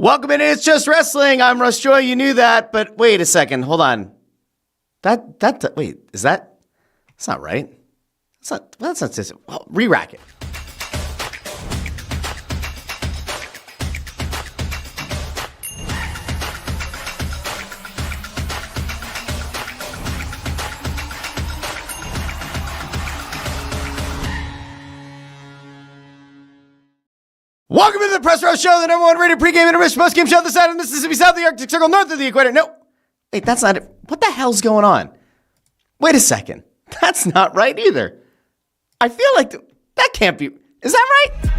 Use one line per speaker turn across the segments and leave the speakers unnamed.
Welcome in. It's Just Wrestling. I'm Russ Joy. You knew that, but wait a second. Hold on. Wait, is that? That's not right. That's not just. Well, re-rack it. Welcome to the Press Row Show, the number one rated pregame intermission post-game show on the side of the Mississippi South, the Arctic Circle, north of the equator. No, wait, that's not it. What the hell's going on? Wait a second. That's not right either. I feel like that can't be. Is that right?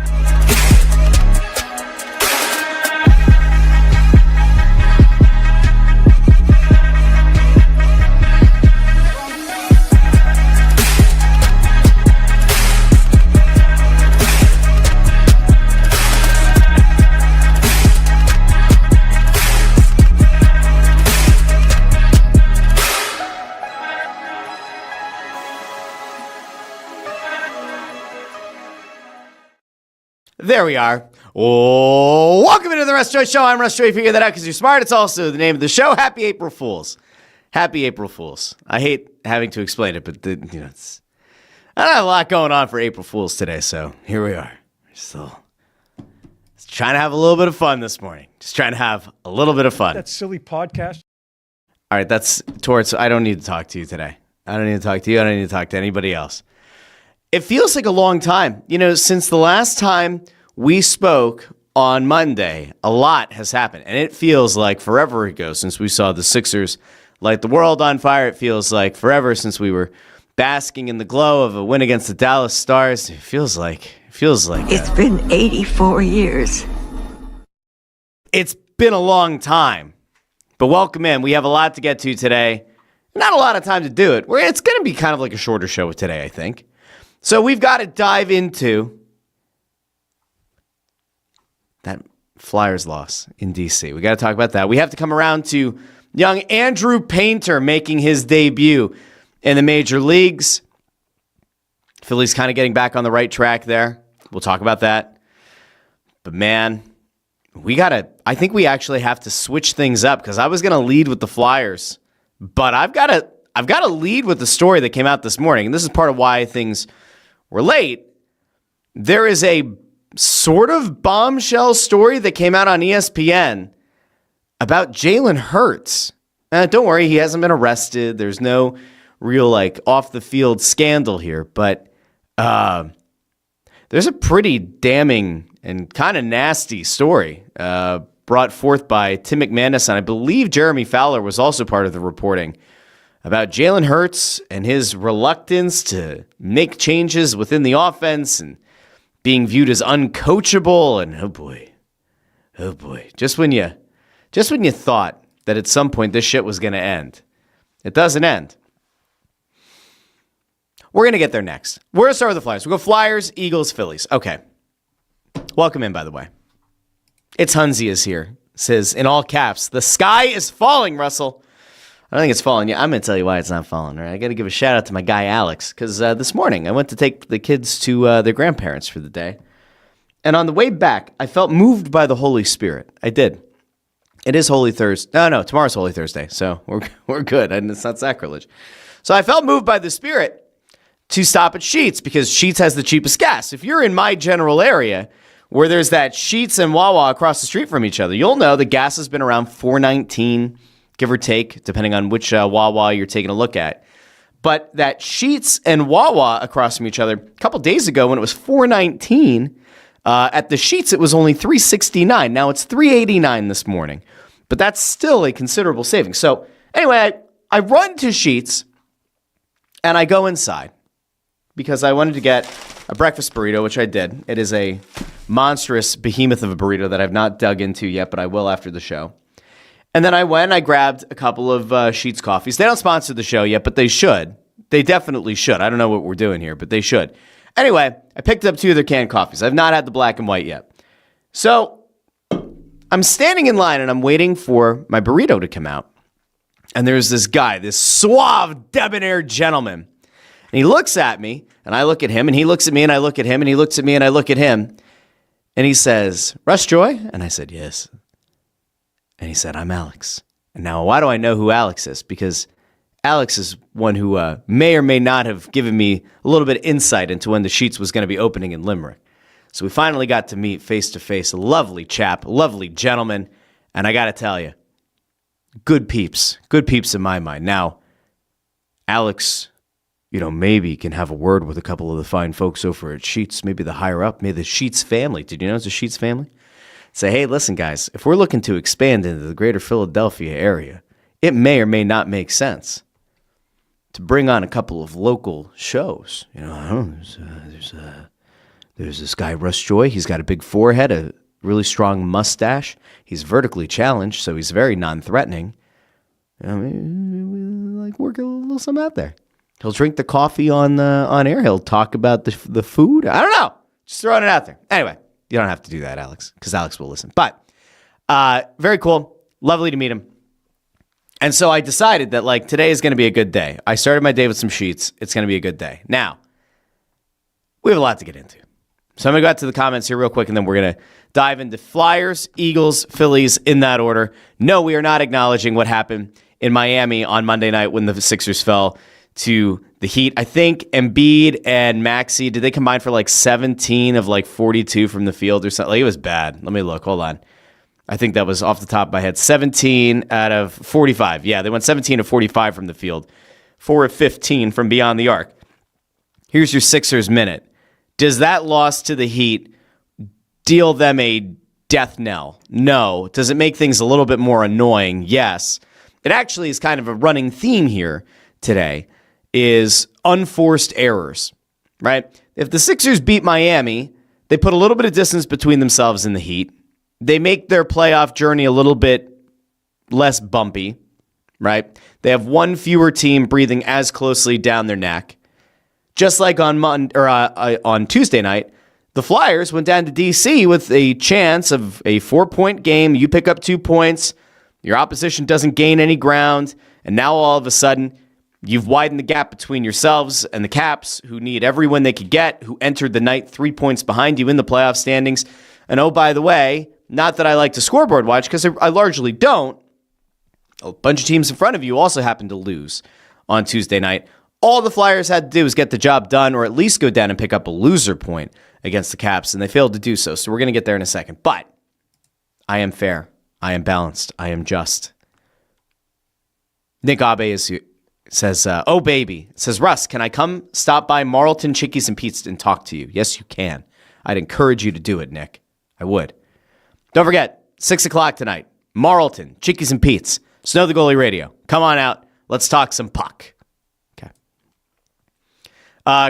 There we are. Oh, welcome into the Russ Joy Show. I'm Russ Joy. Figure that out because you're smart. It's also the name of the show. Happy April Fools. Happy April Fools. I hate having to explain it, but I don't have a lot going on for April Fools today, so here we are. Still trying to have a little bit of fun this morning. Just trying to have a little bit of fun.
That silly podcast.
All right, that's Torts. I don't need to talk to you today. I don't need to talk to you. I don't need to talk to anybody else. It feels like a long time. Since the last time we spoke on Monday, a lot has happened, and it feels like forever ago since we saw the Sixers light the world on fire. It feels like forever since we were basking in the glow of a win against the Dallas Stars. It feels like
it's been 84 years.
It's been a long time. But welcome in. We have a lot to get to today. Not a lot of time to do it. It's going to be kind of like a shorter show today, I think. So we've got to dive into that Flyers loss in D.C. We got to talk about that. We have to come around to young Andrew Painter making his debut in the major leagues. Phillies kind of getting back on the right track there. We'll talk about that. But man, I think we actually have to switch things up because I was going to lead with the Flyers, but I've got to lead with the story that came out this morning. And this is part of why things were late. There is a sort of bombshell story that came out on ESPN about Jalen Hurts. Don't worry, he hasn't been arrested. There's no real off the field scandal here, but there's a pretty damning and kind of nasty story brought forth by Tim McManus, and I believe Jeremy Fowler was also part of the reporting about Jalen Hurts and his reluctance to make changes within the offense and being viewed as uncoachable. And oh boy, just when you thought that at some point this shit was going to end, it doesn't end. We're going to get there next. We're going to start with the Flyers. We'll go Flyers, Eagles, Phillies. Okay. Welcome in, by the way. It's Hunzy is here. Says in all caps, the sky is falling, Russell. I don't think it's falling yet. I'm going to tell you why it's not falling. Right? I got to give a shout out to my guy, Alex, because this morning I went to take the kids to their grandparents for the day. And on the way back, I felt moved by the Holy Spirit. I did. It is Holy Thursday. No, tomorrow's Holy Thursday, so we're good, and it's not sacrilege. So I felt moved by the Spirit to stop at Sheetz because Sheetz has the cheapest gas. If you're in my general area where there's that Sheetz and Wawa across the street from each other, you'll know the gas has been around $4.19, give or take, depending on which Wawa you're taking a look at. But that Sheetz and Wawa across from each other, a couple days ago when it was $4.19, at the Sheetz it was only $3.69. Now it's $3.89 this morning. But that's still a considerable savings. So anyway, I run to Sheetz and I go inside because I wanted to get a breakfast burrito, which I did. It is a monstrous behemoth of a burrito that I've not dug into yet, but I will after the show. And then I grabbed a couple of Sheetz coffees. They don't sponsor the show yet, but they should. They definitely should. I don't know what we're doing here, but they should. Anyway, I picked up 2 of their canned coffees. I've not had the black and white yet. So I'm standing in line and I'm waiting for my burrito to come out. And there's this guy, this suave, debonair gentleman. And he looks at me, and I look at him, and he looks at me, and I look at him, and he looks at me, and I look at him. And he says, "Russ Joy?" And I said, "Yes." And he said, I'm Alex. And now why do I know who Alex is? Because Alex is one who may or may not have given me a little bit of insight into when the Sheets was going to be opening in Limerick. So we finally got to meet face-to-face. A lovely chap, a lovely gentleman. And I got to tell you, good peeps in my mind. Now, Alex, maybe can have a word with a couple of the fine folks over at Sheets, maybe the higher up, maybe the Sheets family. Did you know it's a Sheets family? Say, hey, listen, guys, if we're looking to expand into the greater Philadelphia area, it may or may not make sense to bring on a couple of local shows. There's this guy, Russ Joy. He's got a big forehead, a really strong mustache. He's vertically challenged, so he's very non-threatening. Maybe work a little something out there. He'll drink the coffee on air. He'll talk about the food. I don't know. Just throwing it out there. Anyway. You don't have to do that, Alex, because Alex will listen. But very cool. Lovely to meet him. And so I decided that, today is going to be a good day. I started my day with some Sheets. It's going to be a good day. Now, we have a lot to get into. So I'm going to go out to the comments here real quick, and then we're going to dive into Flyers, Eagles, Phillies in that order. No, we are not acknowledging what happened in Miami on Monday night when the Sixers fell to the Heat. I think Embiid and Maxey, did they combine for 17 of 42 from the field or something? It was bad. Let me look. Hold on. I think that was off the top of my head. 17 out of 45. Yeah, they went 17 of 45 from the field. 4 of 15 from beyond the arc. Here's your Sixers minute. Does that loss to the Heat deal them a death knell? No. Does it make things a little bit more annoying? Yes. It actually is kind of a running theme here today. Is unforced errors, right? If the Sixers beat Miami, they put a little bit of distance between themselves and the Heat. They make their playoff journey a little bit less bumpy, right? They have one fewer team breathing as closely down their neck. Just like on Tuesday night, the Flyers went down to D.C. with a chance of a 4-point game. You pick up 2 points, your opposition doesn't gain any ground, and now all of a sudden, you've widened the gap between yourselves and the Caps, who need every win they could get, who entered the night 3 points behind you in the playoff standings. And oh, by the way, not that I like to scoreboard watch, because I largely don't. A bunch of teams in front of you also happened to lose on Tuesday night. All the Flyers had to do was get the job done, or at least go down and pick up a loser point against the Caps, and they failed to do so. So we're going to get there in a second. But I am fair. I am balanced. I am just. Nick Abe says, oh, baby. Says, Russ, can I come stop by Marlton, Chickies, and Pete's and talk to you? Yes, you can. I'd encourage you to do it, Nick. I would. Don't forget, 6 o'clock tonight, Marlton, Chickies, and Pete's, Snow the Goalie Radio. Come on out. Let's talk some puck. Okay.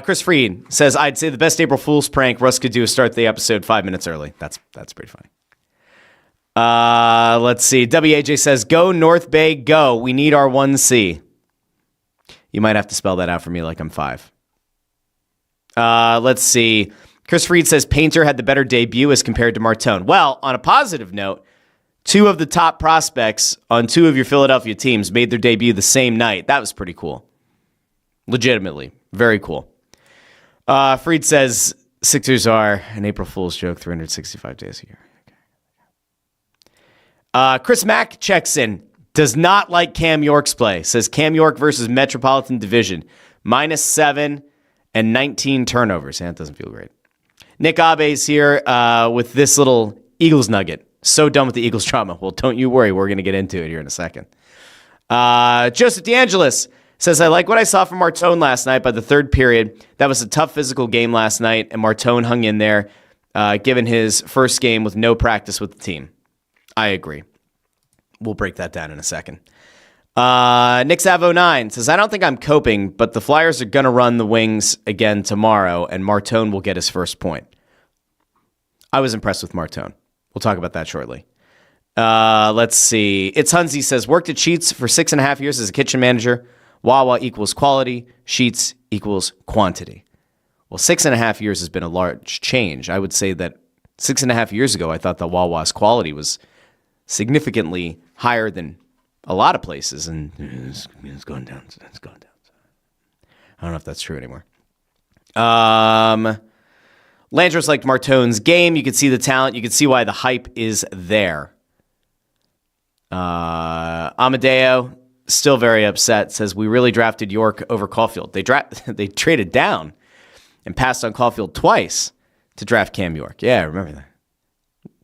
Chris Freed says, I'd say the best April Fool's prank Russ could do is start the episode 5 minutes early. That's pretty funny. Let's see. WAJ says, go North Bay, go. We need our 1C. You might have to spell that out for me like I'm 5. Let's see. Chris Freed says Painter had the better debut as compared to Martone. Well, on a positive note, 2 of the top prospects on 2 of your Philadelphia teams made their debut the same night. That was pretty cool. Legitimately. Very cool. Freed says Sixers are an April Fool's joke 365 days a year. Okay. Chris Mack checks in. Does not like Cam York's play. Says Cam York versus Metropolitan Division. -7 and 19 turnovers. And that doesn't feel great. Nick Abe's here with this little Eagles nugget. So done with the Eagles drama. Well, don't you worry. We're going to get into it here in a second. Joseph DeAngelis says, I like what I saw from Martone last night by the third period. That was a tough physical game last night, and Martone hung in there, given his first game with no practice with the team. I agree. We'll break that down in a second. Nick Savo9 says, I don't think I'm coping, but the Flyers are going to run the wings again tomorrow, and Martone will get his first point. I was impressed with Martone. We'll talk about that shortly. Let's see. It's Hunzy says, worked at Sheets for 6.5 years as a kitchen manager. Wawa equals quality. Sheets equals quantity. Well, 6.5 years has been a large change. I would say that 6.5 years ago, I thought that Wawa's quality was significantly higher than a lot of places, and it's gone down. It's gone down. I don't know if that's true anymore. Landros liked Martone's game. You could see the talent. You could see why the hype is there. Amadeo, still very upset, says we really drafted York over Caulfield. They traded down and passed on Caulfield twice to draft Cam York. Yeah, I remember that.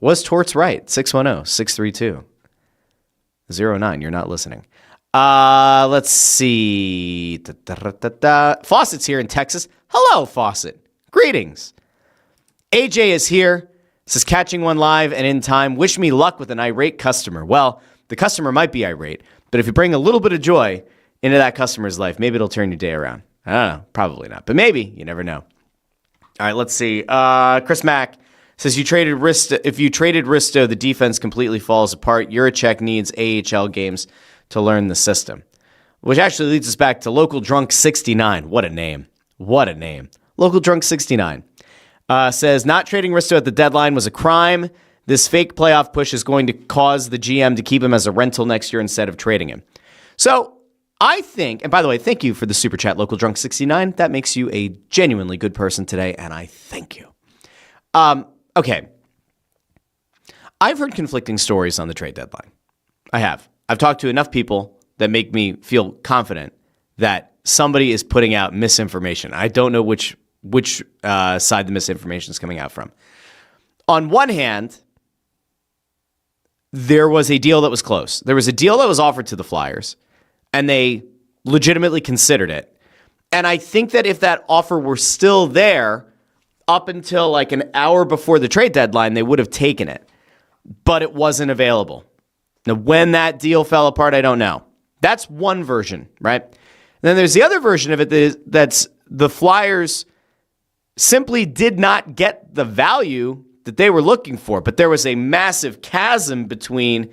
Was Torts right? 610-632-09. You're not listening. Let's see. Fawcett's here in Texas. Hello, Fawcett. Greetings. AJ is here. Says catching one live and in time. Wish me luck with an irate customer. Well, the customer might be irate, but if you bring a little bit of joy into that customer's life, maybe it'll turn your day around. I don't know. Probably not, but maybe. You never know. All right, let's see. Chris Mack says you traded Risto. If you traded Risto, the defense completely falls apart. Juracek needs AHL games to learn the system, which actually leads us back to Local Drunk 69. What a name. What a name. Local Drunk 69 says not trading Risto at the deadline was a crime. This fake playoff push is going to cause the GM to keep him as a rental next year instead of trading him. So I think, and by the way, thank you for the super chat, Local Drunk 69. That makes you a genuinely good person today, and I thank you. Okay. I've heard conflicting stories on the trade deadline. I have. I've talked to enough people that make me feel confident that somebody is putting out misinformation. I don't know which side the misinformation is coming out from. On one hand, there was a deal that was close. There was a deal that was offered to the Flyers, and they legitimately considered it. And I think that if that offer were still there up until like an hour before the trade deadline, they would have taken it. But it wasn't available. Now, when that deal fell apart, I don't know. That's one version, right? And then there's the other version of it that's the Flyers simply did not get the value that they were looking for, but there was a massive chasm between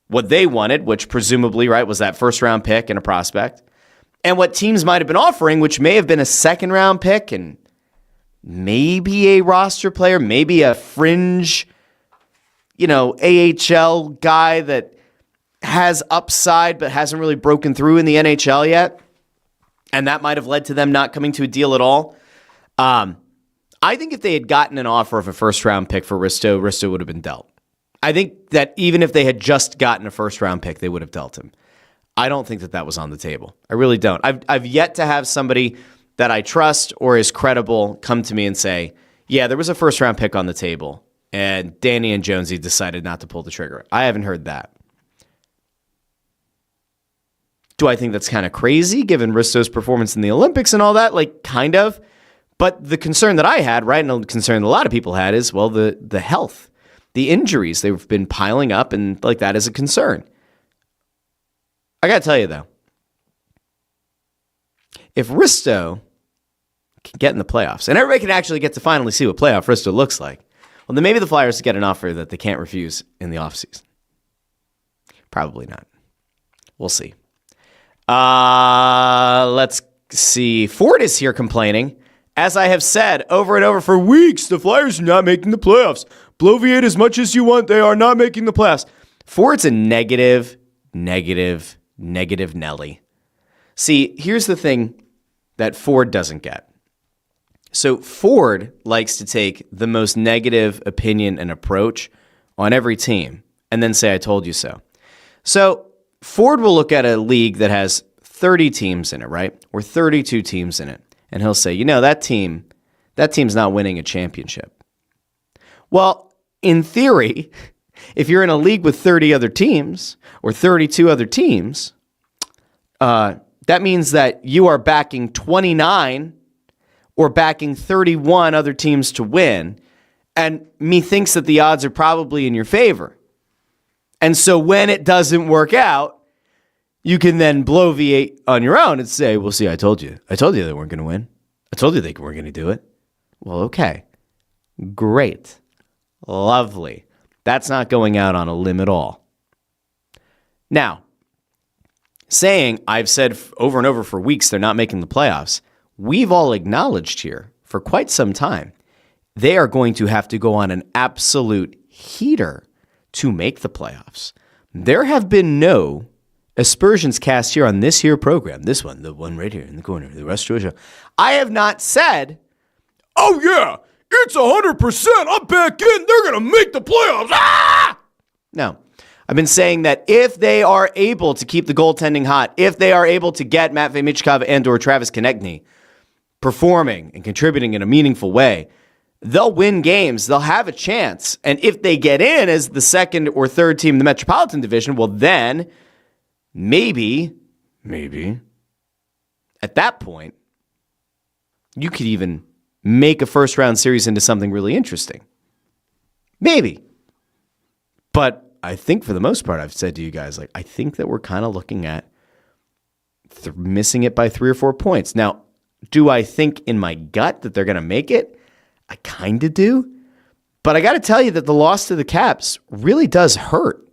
what they wanted, which presumably, right, was that first-round pick and a prospect, and what teams might have been offering, which may have been a second-round pick and maybe a roster player, maybe a fringe, AHL guy that has upside but hasn't really broken through in the NHL yet, and that might have led to them not coming to a deal at all. I think if they had gotten an offer of a first-round pick for Risto would have been dealt. I think that even if they had just gotten a first-round pick, they would have dealt him. I don't think that was on the table. I really don't. I've yet to have somebody that I trust or is credible come to me and say, yeah, there was a first-round pick on the table, and Danny and Jonesy decided not to pull the trigger. I haven't heard that. Do I think that's kind of crazy, given Risto's performance in the Olympics and all that? Like, kind of. But the concern that I had, right, and the concern that a lot of people had is, well, the health, the injuries. They've been piling up, and like that is a concern. I got to tell you, though, if Risto can get in the playoffs, and everybody can actually get to finally see what playoff Risto looks like, well, then maybe the Flyers get an offer that they can't refuse in the offseason. Probably not. We'll see. Let's see. Ford is here complaining. As I have said over and over for weeks, the Flyers are not making the playoffs. Bloviate as much as you want. They are not making the playoffs. Ford's a negative Nelly. See, here's the thing that Ford doesn't get. So Ford likes to take the most negative opinion and approach on every team and then say, I told you so. So Ford will look at a league that has 30 teams in it, right? Or 32 teams in it. And he'll say, that team's not winning a championship. Well, in theory, if you're in a league with 30 other teams or 32 other teams, that means that you are backing 29 or backing 31 other teams to win. And methinks that the odds are probably in your favor. And so when it doesn't work out, you can then bloviate on your own and say, well, see, I told you they weren't going to win. I told you they weren't going to do it. Well, okay. Great. Lovely. That's not going out on a limb at all. Now, saying I've said over and over for weeks they're not making the playoffs, we've all acknowledged here for quite some time they are going to have to go on an absolute heater to make the playoffs. There have been no aspersions cast here on this here program. This one, the one right here in the corner, the Russ Joy Show. I have not said, oh yeah, it's 100%. I'm back in. They're going to make the playoffs. Ah! No. I've been saying that if they are able to keep the goaltending hot, if they are able to get Matvei Michkov and or Travis Konechny performing and contributing in a meaningful way, they'll win games. They'll have a chance. And if they get in as the second or third team in the Metropolitan Division, well, then maybe, at that point, you could even make a first-round series into something really interesting. Maybe. But I think for the most part, I've said to you guys, I think that we're kind of looking at missing it by 3 or 4 points. Now, do I think in my gut that they're going to make it? I kind of do. But I got to tell you that the loss to the Caps really does hurt.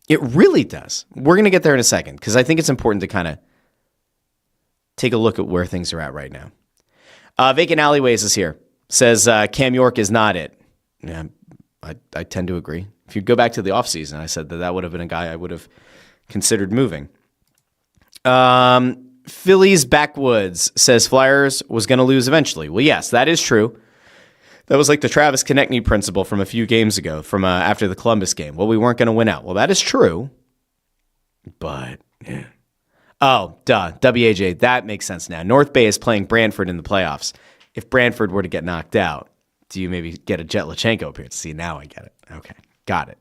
It really does. We're going to get there in a second because I think it's important to kind of take a look at where things are at right now. Vacant Alleyways is here. Says Cam York is not it. Yeah, I tend to agree. If you go back to the offseason, I said that would have been a guy I would have considered moving. Phillies Backwoods says Flyers was going to lose eventually. Well, yes, that is true. That was like the Travis Konechny principle from a few games ago, from after the Columbus game. Well, we weren't going to win out. Well, that is true. But, yeah. Oh, duh. WAJ, that makes sense now. North Bay is playing Brantford in the playoffs. If Brantford were to get knocked out, do you maybe get a Jet Lachenko appearance? See, now I get it. Okay, got it.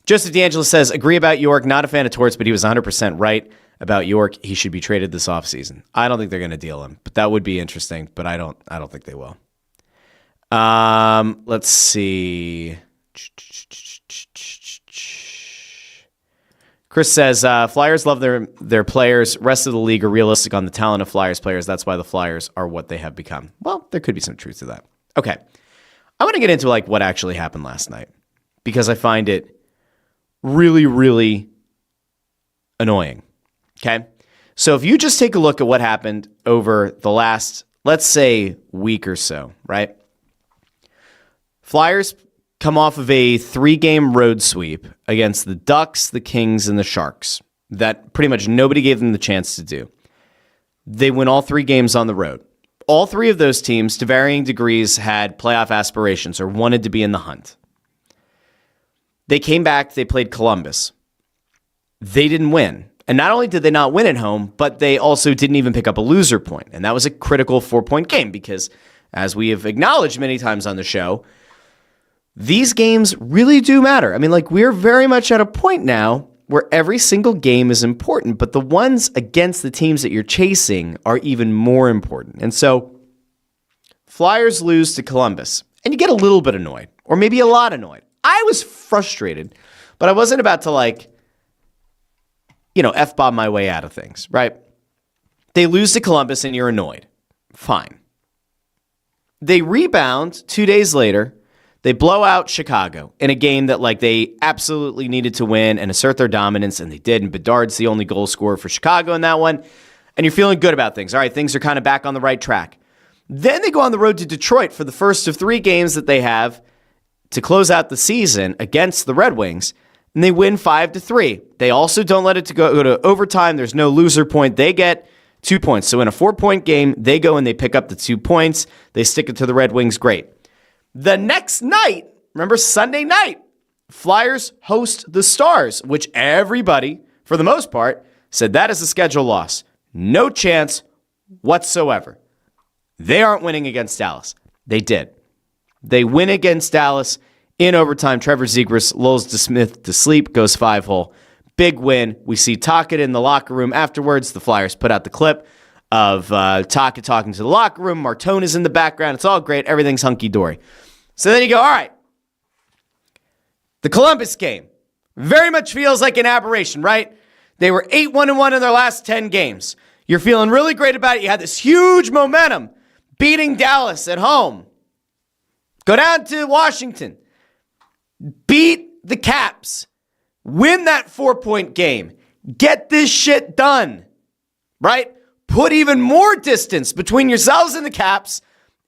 Joseph D'Angelo says, agree about York. Not a fan of Torts, but he was 100% right about York. He should be traded this offseason. I don't think they're going to deal him, but that would be interesting, but I don't think they will. Let's see. Chris says, Flyers love their players. Rest of the league are realistic on the talent of Flyers players. That's why the Flyers are what they have become. Well, there could be some truth to that. Okay. I want to get into what actually happened last night because I find it really, really annoying. Okay? So if you just take a look at what happened over the last, let's say, week or so, right? Flyers come off of a 3-game road sweep against the Ducks, the Kings, and the Sharks that pretty much nobody gave them the chance to do. They win all 3 games on the road. All 3 of those teams, to varying degrees, had playoff aspirations or wanted to be in the hunt. They came back, they played Columbus. They didn't win. And not only did they not win at home, but they also didn't even pick up a loser point. And that was a critical 4-point game because, as we have acknowledged many times on the show, these games really do matter. I mean, we're very much at a point now where every single game is important, but the ones against the teams that you're chasing are even more important. And so, Flyers lose to Columbus, and you get a little bit annoyed, or maybe a lot annoyed. I was frustrated, but I wasn't about to F-bomb my way out of things, right? They lose to Columbus and you're annoyed. Fine. They rebound 2 days later. They blow out Chicago in a game that they absolutely needed to win and assert their dominance, and they did. And Bedard's the only goal scorer for Chicago in that one. And you're feeling good about things. All right, things are kind of back on the right track. Then they go on the road to Detroit for the first of 3 games that they have to close out the season against the Red Wings, and they win 5-3. They also don't let it go to overtime. There's no loser point. They get 2 points. So in a 4-point game, they go and they pick up the 2 points. They stick it to the Red Wings. Great. The next night, remember Sunday night, Flyers host the Stars, which everybody, for the most part, said that is a schedule loss. No chance whatsoever. They aren't winning against Dallas. They did. They win against Dallas in overtime. Trevor Zegras lulls DeSmith to sleep, goes 5-hole. Big win. We see Tocchet in the locker room afterwards. The Flyers put out the clip of Tocchet talking to the locker room. Martone is in the background. It's all great. Everything's hunky-dory. So then you go, all right. The Columbus game very much feels like an aberration, right? They were 8-1-1 in their last 10 games. You're feeling really great about it. You had this huge momentum beating Dallas at home. Go down to Washington. Beat the Caps. Win that 4-point game. Get this shit done. Right? Put even more distance between yourselves and the Caps.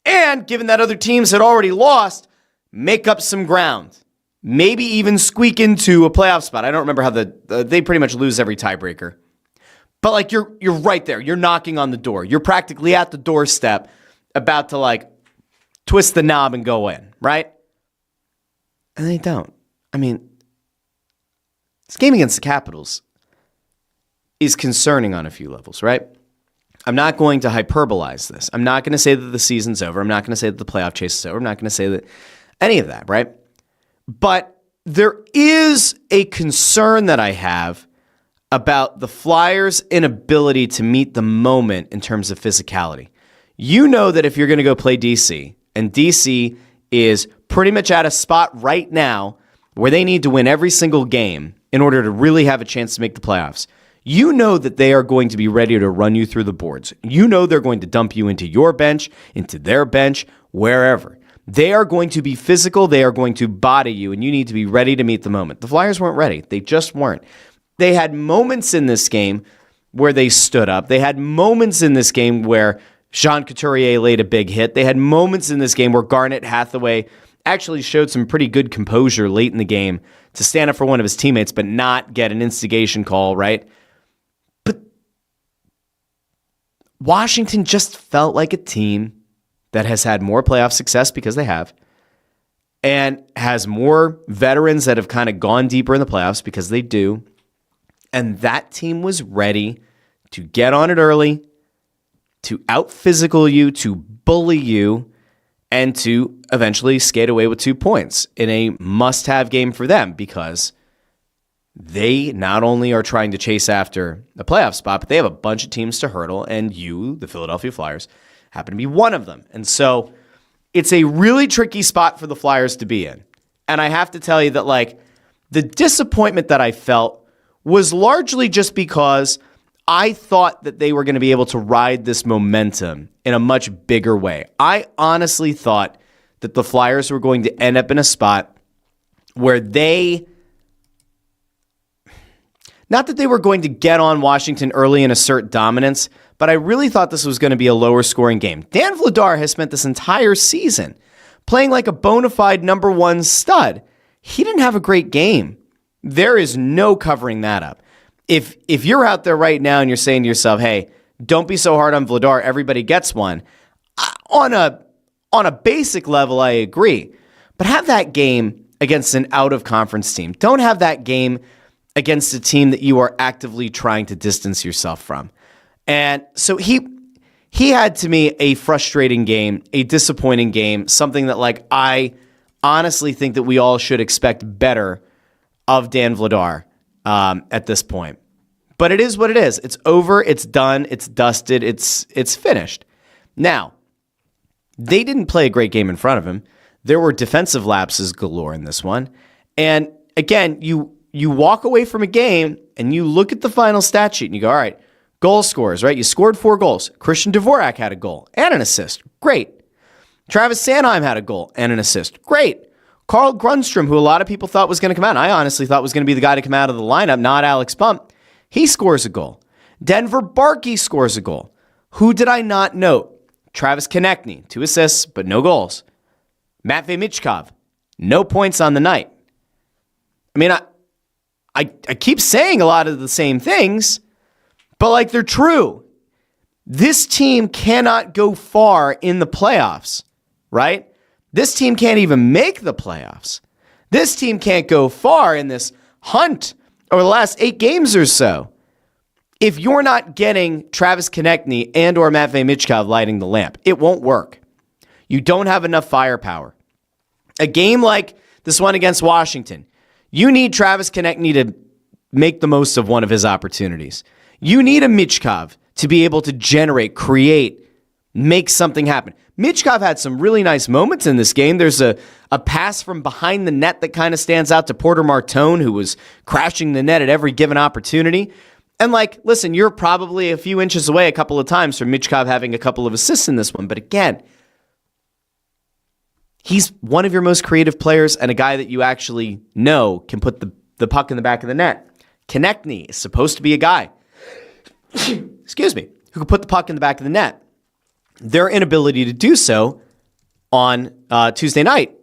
And given that other teams had already lost, make up some ground. Maybe even squeak into a playoff spot. I don't remember how they pretty much lose every tiebreaker. But you're right there. You're knocking on the door. You're practically at the doorstep about to twist the knob and go in, right? And they don't. I mean, this game against the Capitals is concerning on a few levels, right? I'm not going to hyperbolize this. I'm not going to say that the season's over. I'm not going to say that the playoff chase is over. I'm not going to say that any of that, right? But there is a concern that I have about the Flyers' inability to meet the moment in terms of physicality. You know that if you're going to go play DC, and DC is pretty much at a spot right now where they need to win every single game in order to really have a chance to make the playoffs, you know that they are going to be ready to run you through the boards. You know they're going to dump you into your bench, into their bench, wherever. They are going to be physical. They are going to body you, and you need to be ready to meet the moment. The Flyers weren't ready. They just weren't. They had moments in this game where they stood up. They had moments in this game where Jean Couturier laid a big hit. They had moments in this game where Garnet Hathaway actually showed some pretty good composure late in the game to stand up for one of his teammates but not get an instigation call, right? But Washington just felt like a team that has had more playoff success because they have, and has more veterans that have kind of gone deeper in the playoffs because they do. And that team was ready to get on it early, to out-physical you, to bully you, and to eventually skate away with 2 points in a must-have game for them because they not only are trying to chase after a playoff spot, but they have a bunch of teams to hurdle, and you, the Philadelphia Flyers, happen to be one of them. And so it's a really tricky spot for the Flyers to be in. And I have to tell you that, like, the disappointment that I felt was largely just because I thought that they were going to be able to ride this momentum in a much bigger way. I honestly thought that the Flyers were going to end up in a spot where not that they were going to get on Washington early and assert dominance, but I really thought this was going to be a lower scoring game. Dan Vladar has spent this entire season playing like a bona fide number one stud. He didn't have a great game. There is no covering that up. If you're out there right now and you're saying to yourself, hey, don't be so hard on Vladar, everybody gets one, on a basic level, I agree. But have that game against an out-of-conference team. Don't have that game against a team that you are actively trying to distance yourself from. And so he had, to me, a frustrating game, a disappointing game, something that, like, I honestly think that we all should expect better of Dan Vladar at this point. But it is what it is. It's over. It's done. It's dusted. It's finished. Now, they didn't play a great game in front of him. There were defensive lapses galore in this one. And again, you walk away from a game and you look at the final stat sheet and you go, all right, goal scorers, right? You scored 4 goals. Christian Dvorak had a goal and an assist. Great. Travis Sanheim had a goal and an assist. Great. Carl Grundstrom, who a lot of people thought was going to come out, I honestly thought was going to be the guy to come out of the lineup, not Alex Pump. He scores a goal. Denver Barkey scores a goal. Who did I not note? Travis Konechny, 2 assists, but no goals. Matvei Michkov, no points on the night. I mean, I keep saying a lot of the same things, but like they're true. This team cannot go far in the playoffs, right? This team can't even make the playoffs. This team can't go far in this hunt over the last 8 games or so if you're not getting Travis Konechny and or Matvei Michkov lighting the lamp. It won't work. You don't have enough firepower. A game like this one against Washington, you need Travis Konechny to make the most of one of his opportunities. You need a Michkov to be able to generate, create, make something happen. Michkov had some really nice moments in this game. There's a pass from behind the net that kind of stands out to Porter Martone, who was crashing the net at every given opportunity. And like, listen, you're probably a few inches away a couple of times from Michkov having a couple of assists in this one. But again, he's one of your most creative players and a guy that you actually know can put the puck in the back of the net. Konechny is supposed to be a guy, excuse me, who can put the puck in the back of the net. Their inability to do so on Tuesday night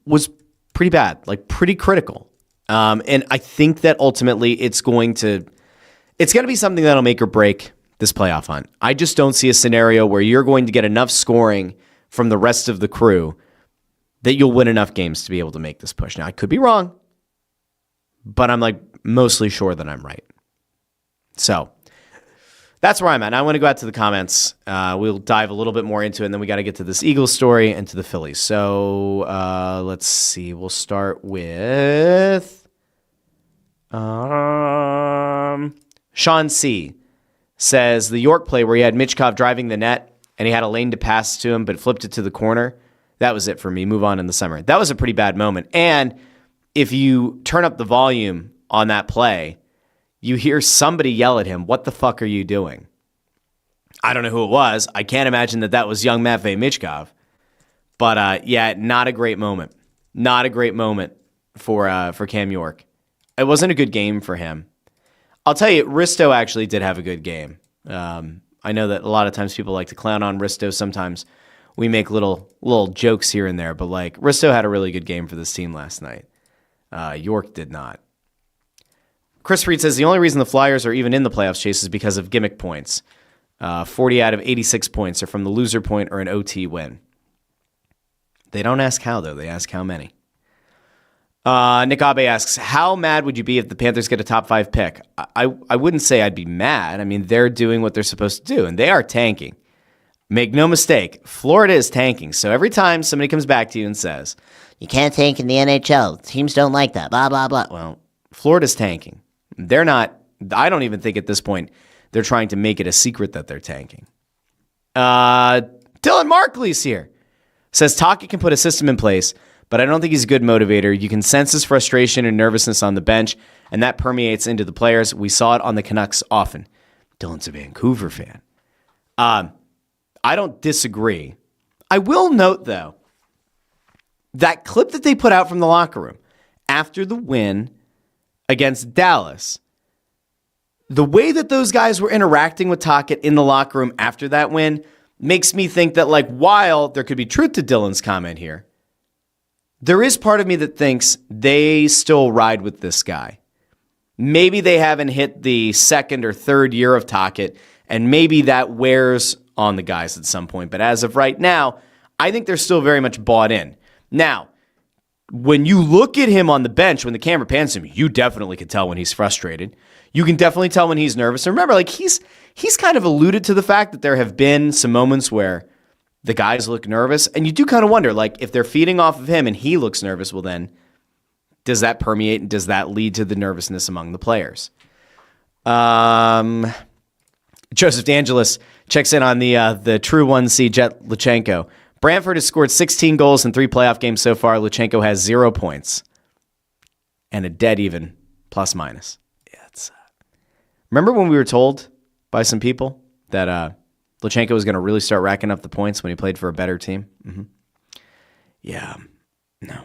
was pretty bad, like pretty critical. And I think that ultimately it's going to be something that'll make or break this playoff hunt. I just don't see a scenario where you're going to get enough scoring from the rest of the crew that you'll win enough games to be able to make this push. Now, I could be wrong, but I'm like mostly sure that I'm right. So that's where I'm at. Now I want to go out to the comments. We'll dive a little bit more into it, and then we got to get to this Eagles story and to the Phillies. So let's see. We'll start with Sean C. says the York play where he had Mitchkov driving the net and he had a lane to pass to him but flipped it to the corner. That was it for me. Move on in the summer. That was a pretty bad moment. And if you turn up the volume on that play, you hear somebody yell at him, "What the fuck are you doing?" I don't know who it was. I can't imagine that was young Matvei Mitchkov. But yeah, not a great moment. Not a great moment for Cam York. It wasn't a good game for him. I'll tell you, Risto actually did have a good game. I know that a lot of times people like to clown on Risto. Sometimes we make little jokes here and there, but like Risto had a really good game for this team last night. York did not. Chris Freed says the only reason the Flyers are even in the playoffs chase is because of gimmick points. 40 out of 86 points are from the loser point or an OT win. They don't ask how, though. They ask how many. Nick Abe asks, how mad would you be if the Panthers get a top 5 pick? I wouldn't say I'd be mad. I mean, they're doing what they're supposed to do, and they are tanking. Make no mistake, Florida is tanking. So every time somebody comes back to you and says, you can't tank in the NHL, teams don't like that, blah, blah, blah. Well, Florida's tanking. They're not, I don't even think at this point they're trying to make it a secret that they're tanking. Dylan Markley's here. Says Tocchet can put a system in place, but I don't think he's a good motivator. You can sense his frustration and nervousness on the bench, and that permeates into the players. We saw it on the Canucks often. Dylan's a Vancouver fan. I don't disagree. I will note, though, that clip that they put out from the locker room after the win against Dallas, the way that those guys were interacting with Tocchet in the locker room after that win makes me think that, like, while there could be truth to Dylan's comment here, there is part of me that thinks they still ride with this guy. Maybe they haven't hit the second or third year of Tocchet, and maybe that wears on the guys at some point. But as of right now, I think they're still very much bought in. Now, when you look at him on the bench, when the camera pans him, you definitely can tell when he's frustrated. You can definitely tell when he's nervous. And remember, like he's kind of alluded to the fact that there have been some moments where the guys look nervous, and you do kind of wonder, like, if they're feeding off of him and he looks nervous, well then, does that permeate and does that lead to the nervousness among the players? Joseph DeAngelis checks in on the true 1C Jet Luchenko. Brantford has scored 16 goals in 3 playoff games so far. Luchenko has 0 points and a dead even plus minus. Yeah, remember when we were told by some people that Luchenko was going to really start racking up the points when he played for a better team? Mm-hmm. Yeah, no.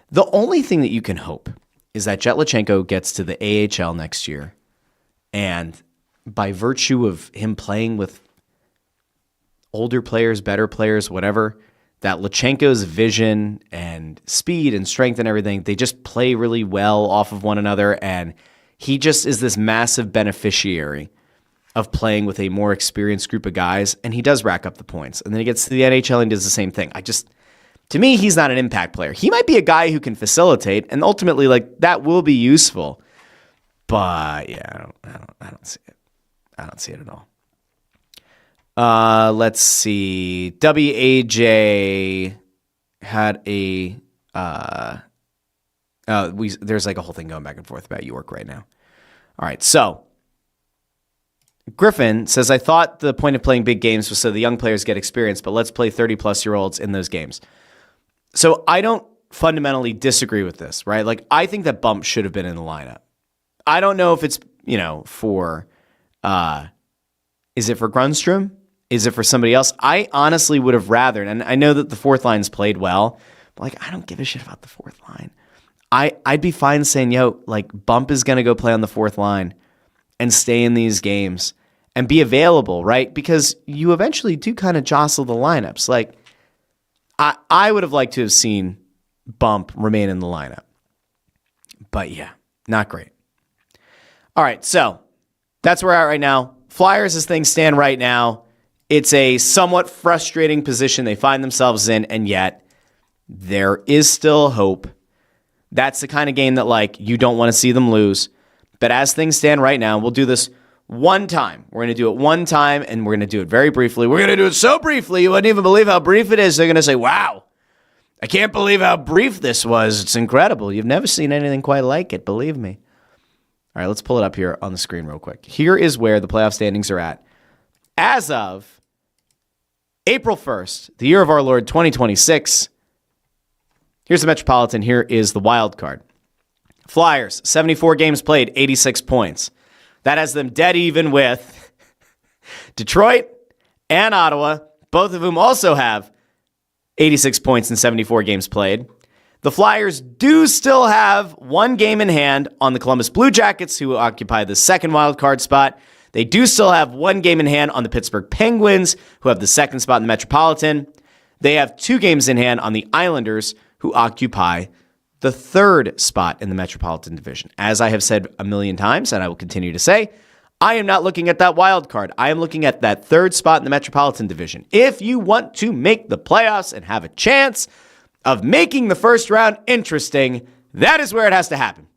The only thing that you can hope is that Jet Luchenko gets to the AHL next year, and by virtue of him playing with older players, better players, whatever, that Luchenko's vision and speed and strength and everything, they just play really well off of one another, and he just is this massive beneficiary of playing with a more experienced group of guys, and he does rack up the points. And then he gets to the NHL and does the same thing. To me, he's not an impact player. He might be a guy who can facilitate, and ultimately, like, that will be useful. But yeah, I don't see it. I don't see it at all. Let's see. WAJ had a there's like a whole thing going back and forth about York right now. All right, so Griffin says, I thought the point of playing big games was so the young players get experience, but let's play 30-plus-year-olds in those games. So I don't fundamentally disagree with this, right? Like, I think that Bump should have been in the lineup. I don't know if it's, for, is it for Grunstrom? Is it for somebody else? I honestly would have rather, and I know that the fourth line's played well, but like, I don't give a shit about the fourth line. I'd be fine saying, Bump is going to go play on the fourth line and stay in these games and be available, right? Because you eventually do kind of jostle the lineups. Like, I would have liked to have seen Bump remain in the lineup. But yeah, not great. All right, so that's where we're at right now. Flyers, as things stand right now, It's a somewhat frustrating position they find themselves in, and yet there is still hope. That's the kind of game that, like, you don't want to see them lose. But as things stand right now, we'll do this one time. We're going to do it one time, and we're going to do it very briefly. We're going to do it so briefly, you wouldn't even believe how brief it is. They're going to say, wow, I can't believe how brief this was. It's incredible. You've never seen anything quite like it, believe me. All right, let's pull it up here on the screen real quick. Here is where the playoff standings are at. As of April 1st, the year of our Lord 2026, here's the Metropolitan. Here is the wild card. Flyers, 74 games played, 86 points. That has them dead even with Detroit and Ottawa, both of whom also have 86 points in 74 games played. The Flyers do still have one game in hand on the Columbus Blue Jackets, who occupy the second wild card spot. They do still have one game in hand on the Pittsburgh Penguins, who have the second spot in the Metropolitan. They have 2 games in hand on the Islanders, who occupy the third spot in the Metropolitan Division. As I have said a million times, and I will continue to say, I am not looking at that wild card. I am looking at that third spot in the Metropolitan Division. If you want to make the playoffs and have a chance of making the first round interesting, that is where it has to happen.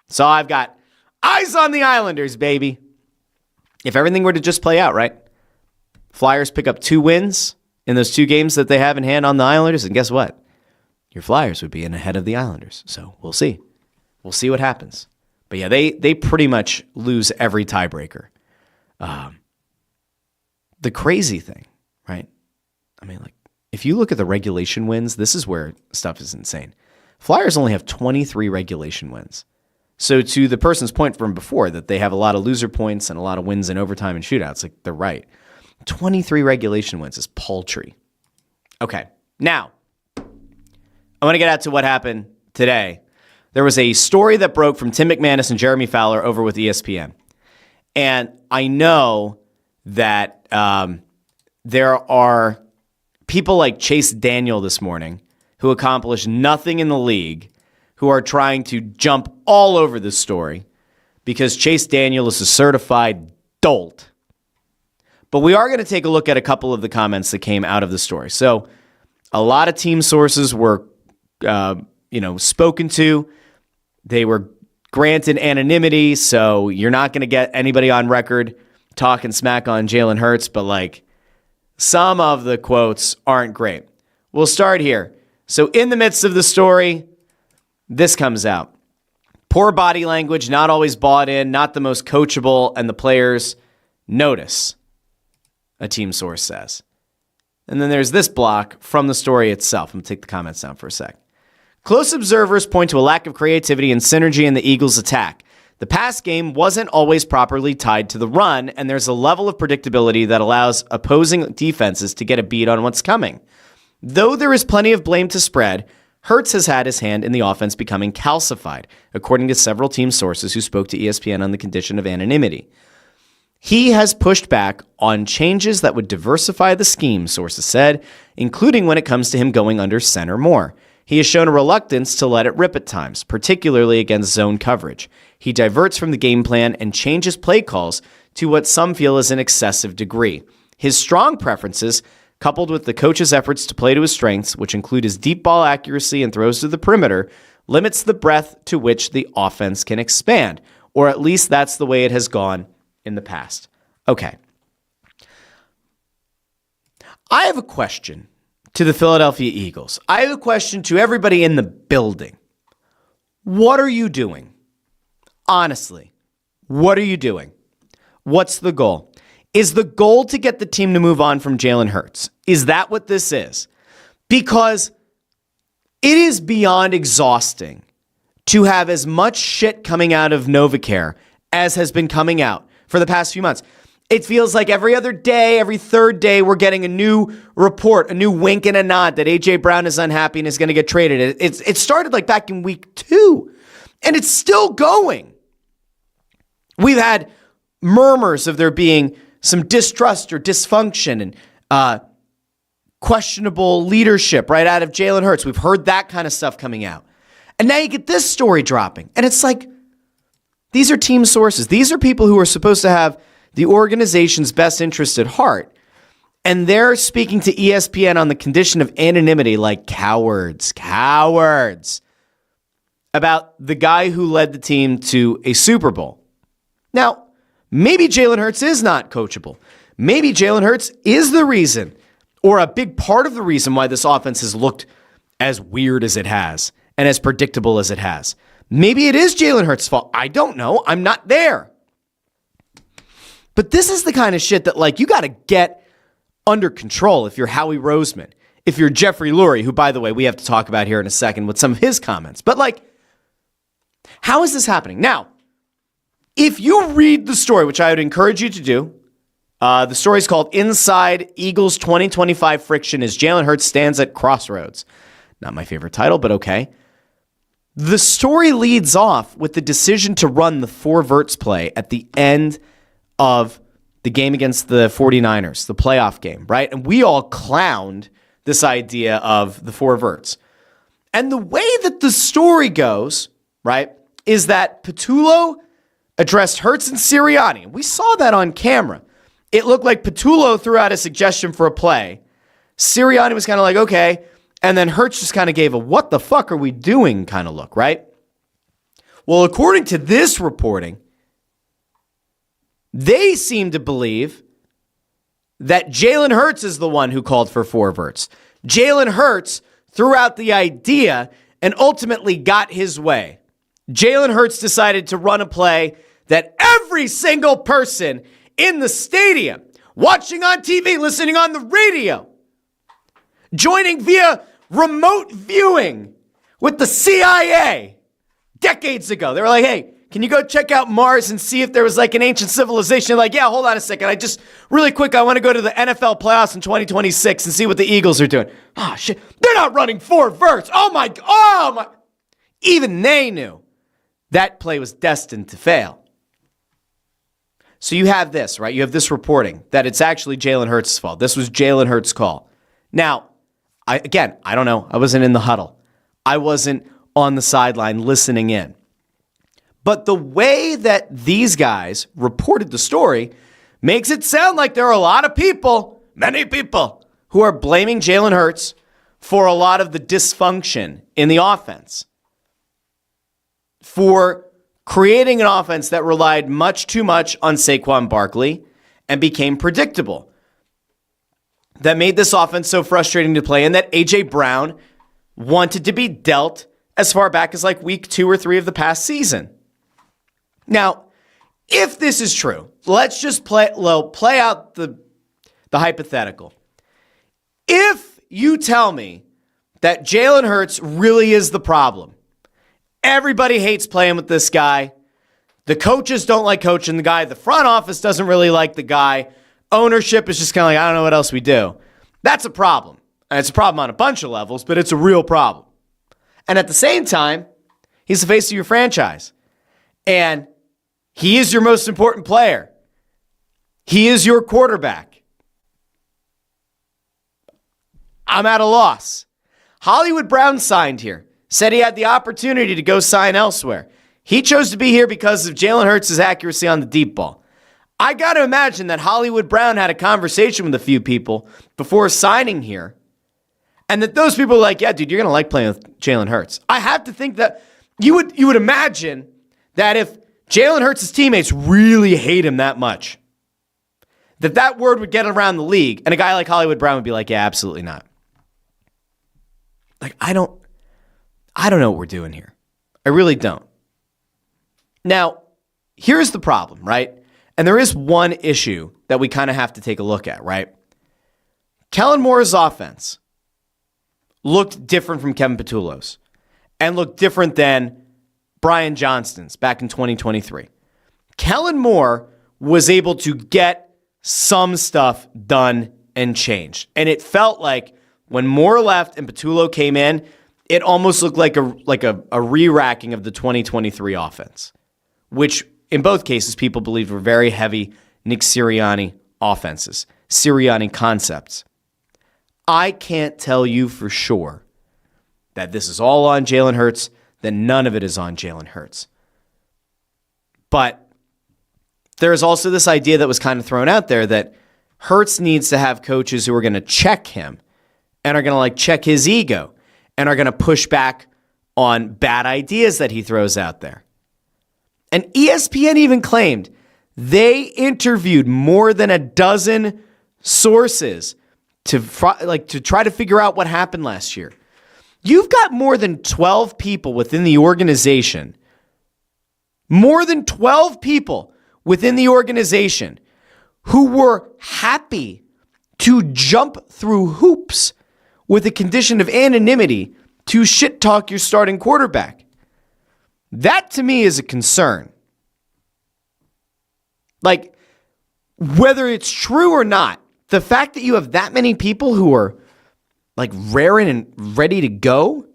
So I've got eyes on the Islanders, baby. If everything were to just play out, right? Flyers pick up 2 wins in those 2 games that they have in hand on the Islanders, and guess what? Your Flyers would be in ahead of the Islanders. So we'll see. We'll see what happens. But yeah, they pretty much lose every tiebreaker. The crazy thing, right? I mean, like, if you look at the regulation wins, this is where stuff is insane. Flyers only have 23 regulation wins. So to the person's point from before that they have a lot of loser points and a lot of wins in overtime and shootouts, like, they're right. 23 regulation wins is paltry. Okay, now, I want to get out to what happened today. There was a story that broke from Tim McManus and Jeremy Fowler over with ESPN. And I know that there are people like Chase Daniel this morning who accomplished nothing in the league who are trying to jump all over this story because Chase Daniel is a certified dolt. But we are going to take a look at a couple of the comments that came out of the story. So a lot of team sources were spoken to. They were granted anonymity, so you're not going to get anybody on record talking smack on Jalen Hurts, but like some of the quotes aren't great. We'll start here. So in the midst of the story, this comes out. Poor body language, not always bought in, not the most coachable, and the players notice, a team source says. And then there's this block from the story itself. I'm going to take the comments down for a sec. Close observers point to a lack of creativity and synergy in the Eagles' attack. The pass game wasn't always properly tied to the run, and there's a level of predictability that allows opposing defenses to get a beat on what's coming. Though there is plenty of blame to spread, Hurts has had his hand in the offense becoming calcified, according to several team sources who spoke to ESPN on the condition of anonymity. He has pushed back on changes that would diversify the scheme, sources said, including when it comes to him going under center more. He has shown a reluctance to let it rip at times, particularly against zone coverage. He diverts from the game plan and changes play calls to what some feel is an excessive degree. His strong preferences, coupled with the coach's efforts to play to his strengths, which include his deep ball accuracy and throws to the perimeter, limits the breadth to which the offense can expand, or at least that's the way it has gone in the past. Okay. I have a question to the Philadelphia Eagles. I have a question to everybody in the building. What are you doing? Honestly, what are you doing? What's the goal? Is the goal to get the team to move on from Jalen Hurts? Is that what this is? Because it is beyond exhausting to have as much shit coming out of NovaCare as has been coming out for the past few months. It feels like every other day, every third day, we're getting a new report, a new wink and a nod that A.J. Brown is unhappy and is going to get traded. It started like back in week 2, and it's still going. We've had murmurs of there being some distrust or dysfunction and questionable leadership right out of Jalen Hurts. We've heard that kind of stuff coming out. And now you get this story dropping. And it's like, these are team sources. These are people who are supposed to have the organization's best interest at heart. And they're speaking to ESPN on the condition of anonymity like cowards, about the guy who led the team to a Super Bowl. Now, maybe Jalen Hurts is not coachable. Maybe Jalen Hurts is the reason, or a big part of the reason why this offense has looked as weird as it has and as predictable as it has. Maybe it is Jalen Hurts' fault. I don't know. I'm not there. But this is the kind of shit that, like, you got to get under control if you're Howie Roseman, if you're Jeffrey Lurie, who, by the way, we have to talk about here in a second with some of his comments. But, like, how is this happening? Now, if you read the story, which I would encourage you to do, the story is called Inside Eagles 2025 Friction as Jalen Hurts Stands at Crossroads. Not my favorite title, but okay. The story leads off with the decision to run the 4 verts play at the end of the game against the 49ers, the playoff game, right? And we all clowned this idea of the 4 verts. And the way that the story goes, right, is that Patullo addressed Hurts and Sirianni. We saw that on camera. It looked like Patullo threw out a suggestion for a play. Sirianni was kind of like, okay. And then Hurts just kind of gave a what the fuck are we doing kind of look, right? Well, according to this reporting, they seem to believe that Jalen Hurts is the one who called for 4 verts. Jalen Hurts threw out the idea and ultimately got his way. Jalen Hurts decided to run a play that every single person in the stadium, watching on TV, listening on the radio, joining via remote viewing with the CIA decades ago. They were like, hey, can you go check out Mars and see if there was like an ancient civilization? Like, yeah, hold on a second. Really quick, I want to go to the NFL playoffs in 2026 and see what the Eagles are doing. Oh, shit. They're not running 4 verts. Oh my. Even they knew that play was destined to fail. So you have this, right? You have this reporting that it's actually Jalen Hurts' fault. This was Jalen Hurts' call. Now, I don't know. I wasn't in the huddle. I wasn't on the sideline listening in. But the way that these guys reported the story makes it sound like there are a lot of people, many people, who are blaming Jalen Hurts for a lot of the dysfunction in the offense. For creating an offense that relied much too much on Saquon Barkley and became predictable. That made this offense so frustrating to play, and that A.J. Brown wanted to be dealt as far back as like week 2 or 3 of the past season. Now, if this is true, let's just play out the hypothetical. If you tell me that Jalen Hurts really is the problem, everybody hates playing with this guy, the coaches don't like coaching the guy, the front office doesn't really like the guy, ownership is just kind of like, I don't know what else we do. That's a problem. And it's a problem on a bunch of levels, but it's a real problem. And at the same time, he's the face of your franchise. And he is your most important player. He is your quarterback. I'm at a loss. Hollywood Brown signed here. Said he had the opportunity to go sign elsewhere. He chose to be here because of Jalen Hurts' accuracy on the deep ball. I got to imagine that Hollywood Brown had a conversation with a few people before signing here, and that those people were like, yeah, dude, you're going to like playing with Jalen Hurts. I have to think that you would imagine that if Jalen Hurts' teammates really hate him that much, that word would get around the league, and a guy like Hollywood Brown would be like, yeah, absolutely not. Like, I don't know what we're doing here. I really don't. Now, here's the problem, right? And there is one issue that we kind of have to take a look at, right? Kellen Moore's offense looked different from Kevin Patullo's and looked different than Brian Johnston's back in 2023. Kellen Moore was able to get some stuff done and changed. And it felt like when Moore left and Patullo came in, it almost looked like a re-racking of the 2023 offense, which in both cases people believed were very heavy Nick Sirianni offenses, Sirianni concepts. I can't tell you for sure that this is all on Jalen Hurts, that none of it is on Jalen Hurts. But there's also this idea that was kind of thrown out there that Hurts needs to have coaches who are going to check him and are going to like check his ego and are going to push back on bad ideas that he throws out there. And ESPN even claimed they interviewed more than a dozen sources to try to figure out what happened last year. You've got more than 12 people within the organization, more than 12 people within the organization who were happy to jump through hoops with a condition of anonymity to shit talk your starting quarterback. That to me is a concern. Like, whether it's true or not, the fact that you have that many people who are like raring and ready to go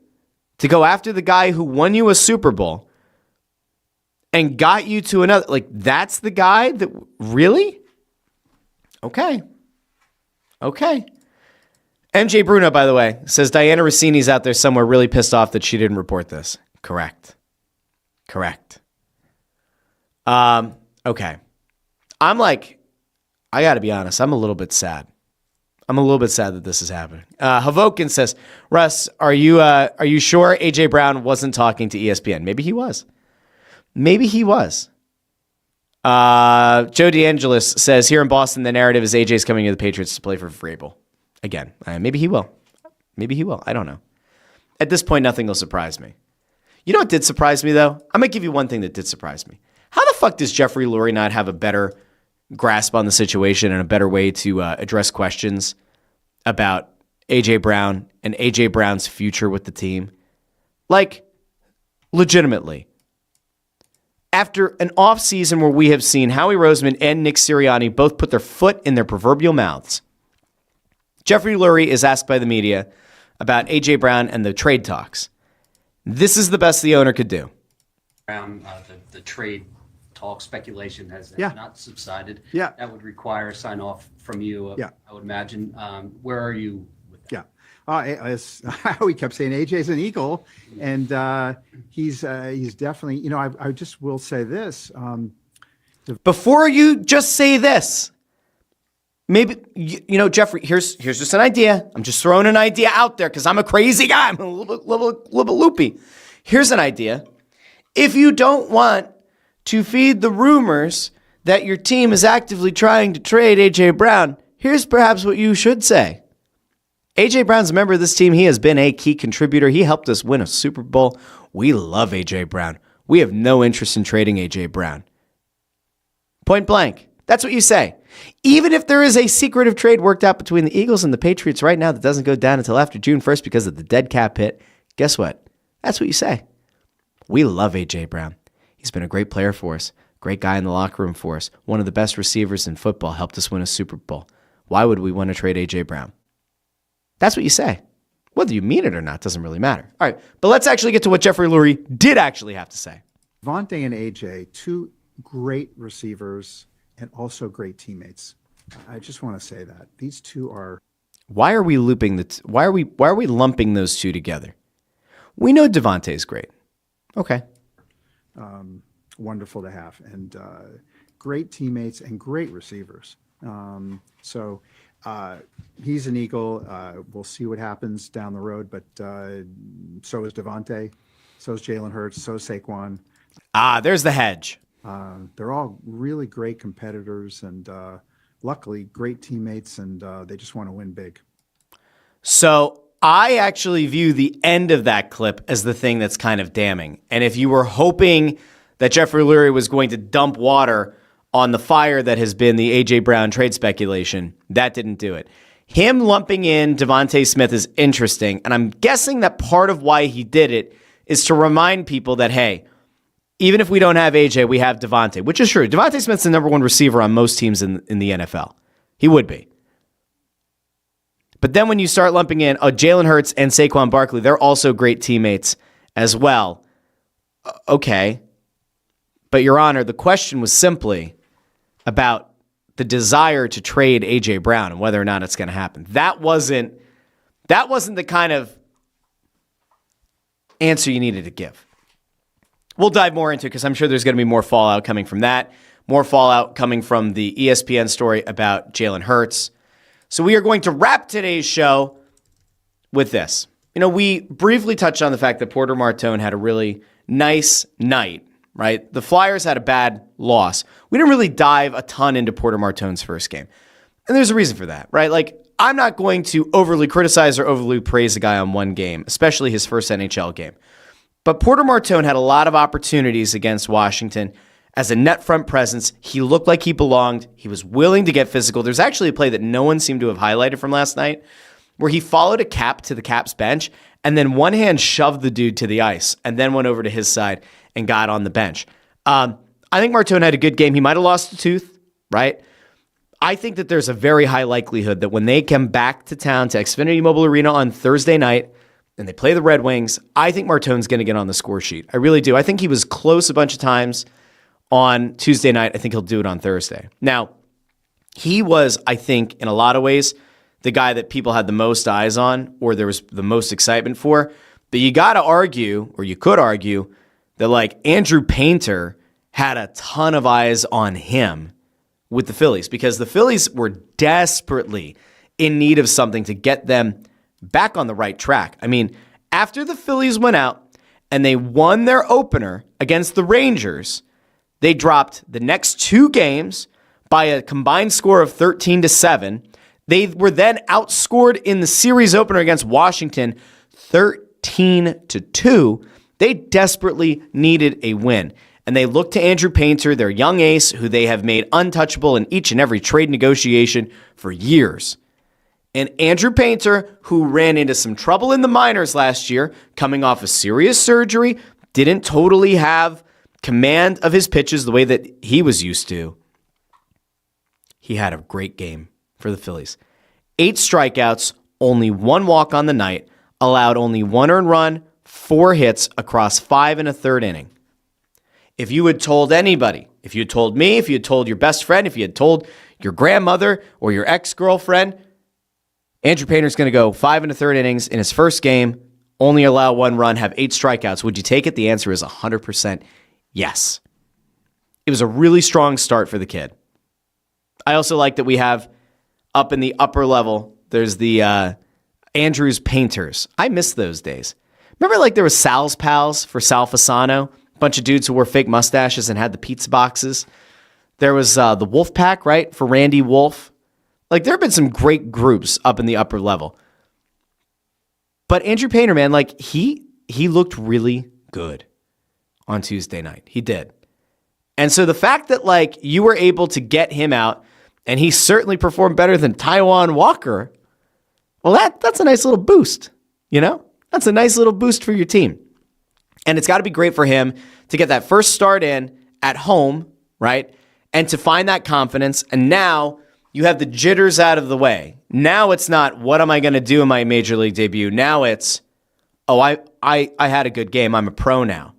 after the guy who won you a Super Bowl and got you to another, like, that's the guy that really? Okay. MJ Bruno, by the way, says Diana Rossini's out there somewhere really pissed off that she didn't report this. Correct. Okay. I'm like, I got to be honest, I'm a little bit sad. I'm a little bit sad that this is happening. Havokin says, Russ, are you sure AJ Brown wasn't talking to ESPN? Maybe he was. Joe DeAngelis says, here in Boston, the narrative is AJ's coming to the Patriots to play for Vrabel. Again, maybe he will. I don't know. At this point, nothing will surprise me. You know what did surprise me, though? I'm going to give you one thing that did surprise me. How the fuck does Jeffrey Lurie not have a better grasp on the situation and a better way to address questions about A.J. Brown and A.J. Brown's future with the team? Like, legitimately. After an offseason where we have seen Howie Roseman and Nick Sirianni both put their foot in their proverbial mouths, Jeffrey Lurie is asked by the media about A.J. Brown and the trade talks. This is the best the owner could do.
The trade talk speculation has not subsided.
Yeah.
That would require a sign off from you, I would imagine. Where are you with that?
As we kept saying, AJ's an Eagle, and he's definitely, I just will say this.
Before you just say this, maybe, Jeffrey, here's just an idea. I'm just throwing an idea out there because I'm a crazy guy. I'm a little bit loopy. Here's an idea. If you don't want to feed the rumors that your team is actively trying to trade A.J. Brown, here's perhaps what you should say. A.J. Brown's a member of this team. He has been a key contributor. He helped us win a Super Bowl. We love A.J. Brown. We have no interest in trading A.J. Brown. Point blank. That's what you say. Even if there is a secretive trade worked out between the Eagles and the Patriots right now that doesn't go down until after June 1st because of the dead cap hit, guess what? That's what you say. We love A.J. Brown. He's been a great player for us, great guy in the locker room for us, one of the best receivers in football, helped us win a Super Bowl. Why would we want to trade A.J. Brown? That's what you say. Whether you mean it or not doesn't really matter. All right, but let's actually get to what Jeffrey Lurie did actually have to say.
Devontae and AJ, two great receivers and also great teammates. I just want to say that these two are.
Why are we looping why are we lumping those two together? We know Devontae's great. Okay.
Wonderful to have, and great teammates and great receivers. So he's an Eagle. We'll see what happens down the road, but so is Devontae, so is Jalen Hurts, so is Saquon.
There's the hedge.
They're all really great competitors and luckily great teammates, and they just want to win big.
So I actually view the end of that clip as the thing that's kind of damning. And if you were hoping that Jeffrey Lurie was going to dump water on the fire that has been the A.J. Brown trade speculation, that didn't do it. Him lumping in Devontae Smith is interesting, and I'm guessing that part of why he did it is to remind people that, hey, even if we don't have A.J., we have Devontae, which is true. Devontae Smith's the number one receiver on most teams in the NFL. He would be. But then when you start lumping in Jalen Hurts and Saquon Barkley, they're also great teammates as well. Okay. But, Your Honor, the question was simply about the desire to trade A.J. Brown and whether or not it's going to happen. That wasn't the kind of answer you needed to give. We'll dive more into it because I'm sure there's going to be more fallout coming from that. More fallout coming from the ESPN story about Jalen Hurts. So we are going to wrap today's show with this. We briefly touched on the fact that Porter Martone had a really nice night, right? The Flyers had a bad loss. We didn't really dive a ton into Porter Martone's first game. And there's a reason for that, right? Like, I'm not going to overly criticize or overly praise a guy on one game, especially his first NHL game. But Porter Martone had a lot of opportunities against Washington as a net front presence. He looked like he belonged. He was willing to get physical. There's actually a play that no one seemed to have highlighted from last night where he followed a Cap to the Cap's bench and then one hand shoved the dude to the ice and then went over to his side and got on the bench. I think Martone had a good game. He might have lost a tooth, right? I think that there's a very high likelihood that when they come back to town to Xfinity Mobile Arena on Thursday night and they play the Red Wings, I think Martone's going to get on the score sheet. I really do. I think he was close a bunch of times on Tuesday night. I think he'll do it on Thursday. Now, he was, I think, in a lot of ways, the guy that people had the most eyes on or there was the most excitement for. But you got to argue, or you could argue, that like Andrew Painter had a ton of eyes on him with the Phillies because the Phillies were desperately in need of something to get them back on the right track. I mean, after the Phillies went out and they won their opener against the Rangers, they dropped the next two games by a combined score of 13-7. They were then outscored in the series opener against Washington 13-2. They desperately needed a win. And they looked to Andrew Painter, their young ace, who they have made untouchable in each and every trade negotiation for years. And Andrew Painter, who ran into some trouble in the minors last year, coming off a serious surgery, didn't totally have command of his pitches the way that he was used to. He had a great game for the Phillies. 8 strikeouts, only 1 walk on the night, allowed only 1 earned run, 4 hits across 5 1/3 inning. If you had told anybody, if you had told me, if you had told your best friend, if you had told your grandmother or your ex-girlfriend, Andrew Painter's going to go 5 1/3 innings in his first game, only allow 1 run, have 8 strikeouts, would you take it? The answer is 100% yes. It was a really strong start for the kid. I also like that we have up in the upper level, there's the Andrews Painters. I miss those days. Remember like there was Sal's Pals for Sal Fasano? A bunch of dudes who wore fake mustaches and had the pizza boxes. There was the Wolf Pack, right, for Randy Wolf. Like there have been some great groups up in the upper level. But Andrew Painter, man, like he looked really good on Tuesday night. He did. And so the fact that like you were able to get him out and he certainly performed better than Taijuan Walker, well, that's a nice little boost, you know? That's a nice little boost for your team. And it's got to be great for him to get that first start in at home, right? And to find that confidence. And now you have the jitters out of the way. Now it's not, what am I going to do in my major league debut? Now it's, oh, I had a good game. I'm a pro now.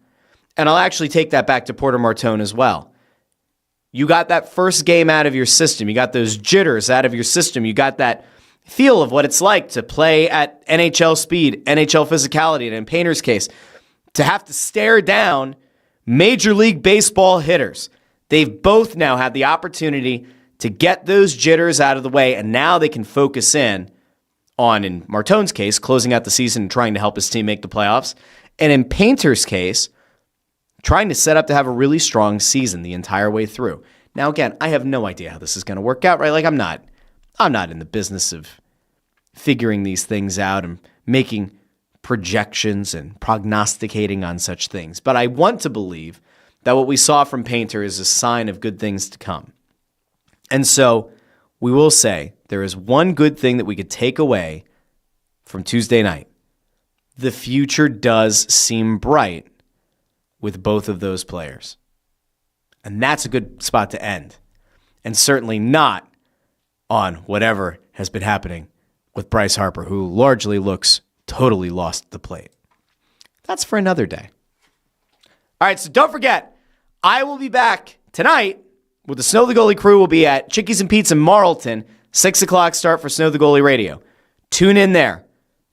And I'll actually take that back to Porter Martone as well. You got that first game out of your system. You got those jitters out of your system. You got that feel of what it's like to play at NHL speed, NHL physicality, and in Painter's case, to have to stare down Major League Baseball hitters. They've both now had the opportunity to get those jitters out of the way, and now they can focus in on, in Martone's case, closing out the season and trying to help his team make the playoffs, and in Painter's case, trying to set up to have a really strong season the entire way through. Now, again, I have no idea how this is going to work out, right? Like, I'm not in the business of figuring these things out and making projections and prognosticating on such things. But I want to believe that what we saw from Painter is a sign of good things to come. And so we will say there is one good thing that we could take away from Tuesday night. The future does seem bright with both of those players. And that's a good spot to end. And certainly not on whatever has been happening with Bryce Harper, who largely looks totally lost at the plate. That's for another day. All right, so don't forget, I will be back tonight with the Snow the Goalie crew. Will be at Chickies and Pete's in Marlton, 6 o'clock start for Snow the Goalie Radio. Tune in there.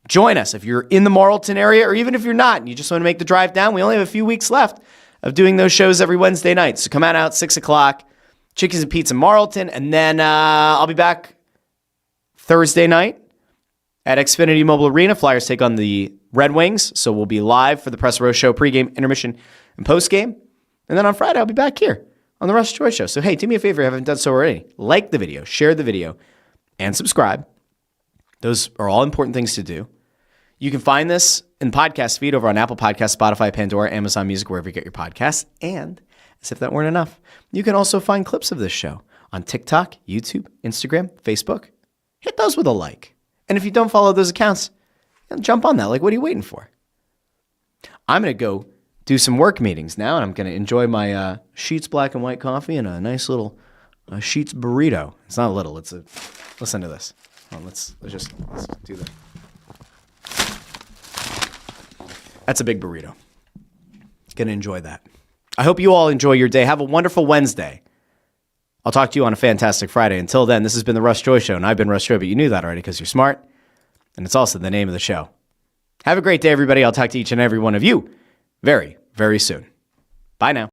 Join us if you're in the Marlton area, or even if you're not and you just want to make the drive down. We only have a few weeks left of doing those shows every Wednesday night. So come on out 6 o'clock. Chickies and Pete's in Marlton. And then I'll be back Thursday night at Xfinity Mobile Arena. Flyers take on the Red Wings. So we'll be live for the Press Row Show pregame, intermission, and postgame. And then on Friday, I'll be back here on the Russ Joy Show. So, hey, do me a favor if you haven't done so already. Like the video, share the video, and subscribe. Those are all important things to do. You can find this in podcast feed over on Apple Podcasts, Spotify, Pandora, Amazon Music, wherever you get your podcasts. And as if that weren't enough, you can also find clips of this show on TikTok, YouTube, Instagram, Facebook. Hit those with a like. And if you don't follow those accounts, jump on that. Like, what are you waiting for? I'm going to go do some work meetings now, and I'm going to enjoy my Sheets black and white coffee and a nice little Sheets burrito. It's not little. It's a. Listen to this. Let's do that. That's a big burrito. Gonna enjoy that. I hope you all enjoy your day. Have a wonderful Wednesday. I'll talk to you on a fantastic Friday. Until then, this has been the Russ Joy Show, and I've been Russ Joy, but you knew that already because you're smart, and it's also the name of the show. Have a great day, everybody. I'll talk to each and every one of you very, very soon. Bye now.